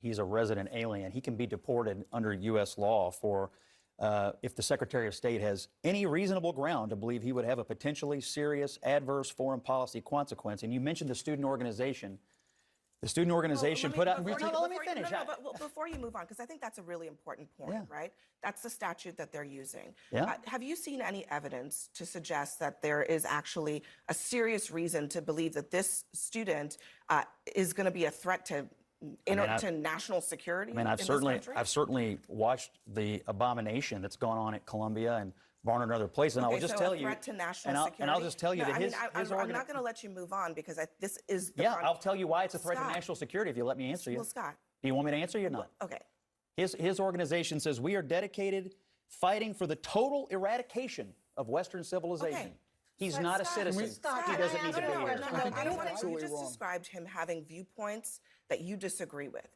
he's a resident alien. He can be deported under U.S. law for if the Secretary of State has any reasonable ground to believe he would have a potentially serious adverse foreign policy consequence. And you mentioned the student organization. The student organization put out. Let me finish. But before you move on, because I think that's a really important point, right? That's the statute that they're using. Yeah. Have you seen any evidence to suggest that there is actually a serious reason to believe that this student is going to be a threat to to national security? I mean, I've certainly watched the abomination that's gone on at Columbia and Barnard and other places, and I will just tell you, threat to national security. and I'll just tell you that I'm not going to let you move on because this is the I'll tell you why it's a threat to national security if you let me answer you. Well, Scott, do you want me to answer you or not? Okay. His organization says we are dedicated fighting for the total eradication of Western civilization. Okay. He's not a citizen. He doesn't need to be here. I don't want to. You just described him having viewpoints that you disagree with.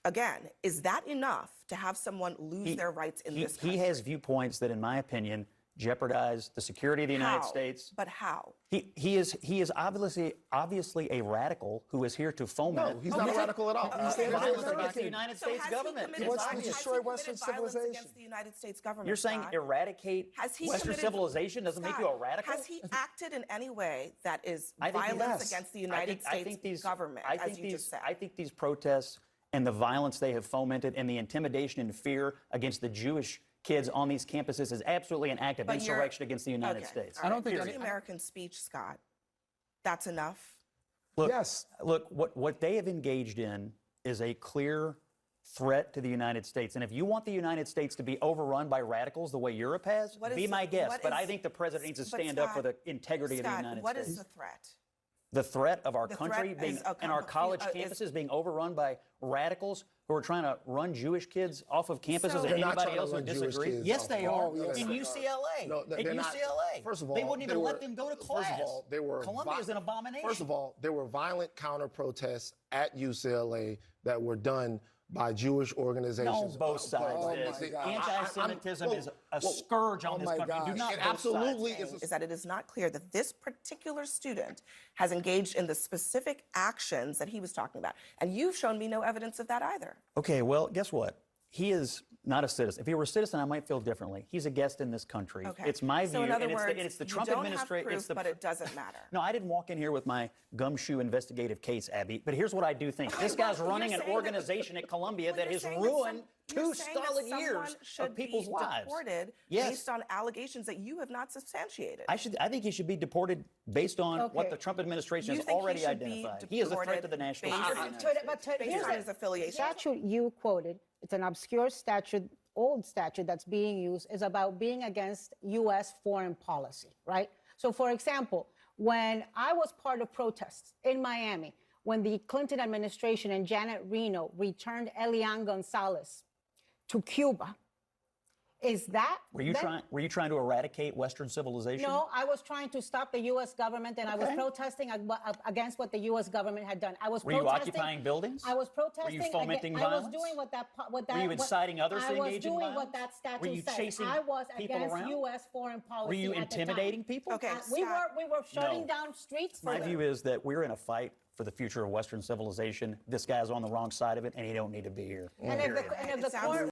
Again, is that enough to have someone lose their rights in this country? He has viewpoints that, in my opinion, jeopardize the security of the United States. But how? He is obviously a radical who is here to foment. No, he's not a radical at all. Violence against the United States government. He wants to destroy Western civilization. Against the United States government. You're saying eradicate Western civilization doesn't make you a radical? Has he acted in any way that is I think violence against the United States government, as you just said? I think these protests and the violence they have fomented and the intimidation and fear against the Jewish kids on these campuses is absolutely an act of insurrection against the United States. I don't think any American speech, Scott. That's enough. Look, look, what they have engaged in is a clear threat to the United States. And if you want the United States to be overrun by radicals the way Europe has, be my guest. But I think the president needs to stand up for the integrity of the United States. What is the threat? The threat of our country being, and our college campuses being overrun by radicals who are trying to run Jewish kids off of campuses and anybody else who disagree. Yes, they are. In UCLA. No, in UCLA. First of all, they wouldn't even let them go to class. First of all, Columbia is an abomination. First of all, there were violent counter-protests at UCLA that were done by Jewish organizations. No, both sides did. Anti-Semitism is a scourge on this country. Do not absolutely is that it is not clear that this particular student has engaged in the specific actions that he was talking about. And you've shown me no evidence of that either. Okay, well, guess what? He is not a citizen. If he were a citizen, I might feel differently. He's a guest in this country. Okay. It's my view, so in other words, it's the Trump administration. It's but it doesn't matter. No, I didn't walk in here with my gumshoe investigative case, Abby. But here's what I do think: this guy's running an organization at Columbia that has ruined 2 solid years of people's lives. Deported based on allegations that you have not substantiated. I think he should be deported based on what the Trump administration has already identified. He is a threat to the national security. But here's his affiliation. Statute you quoted. It's an obscure statute, old statute that's being used, is about being against U.S. foreign policy, right? So, for example, when I was part of protests in Miami, when the Clinton administration and Janet Reno returned Elian Gonzalez to Cuba, is that... Were you trying to eradicate Western civilization? No, I was trying to stop the U.S. government, and I was protesting against what the U.S. government had done. Were you occupying buildings? I was protesting. Were you fomenting violence? I was doing what that... Were you inciting others to engage in violence? I was doing what that statute said. Were you chasing I was people against around? U.S. foreign policy. Were you intimidating people? Okay, we were shutting down streets for My them. view is that we're in a fight for the future of Western civilization. This guy's on the wrong side of it, and he don't need to be here. And if the court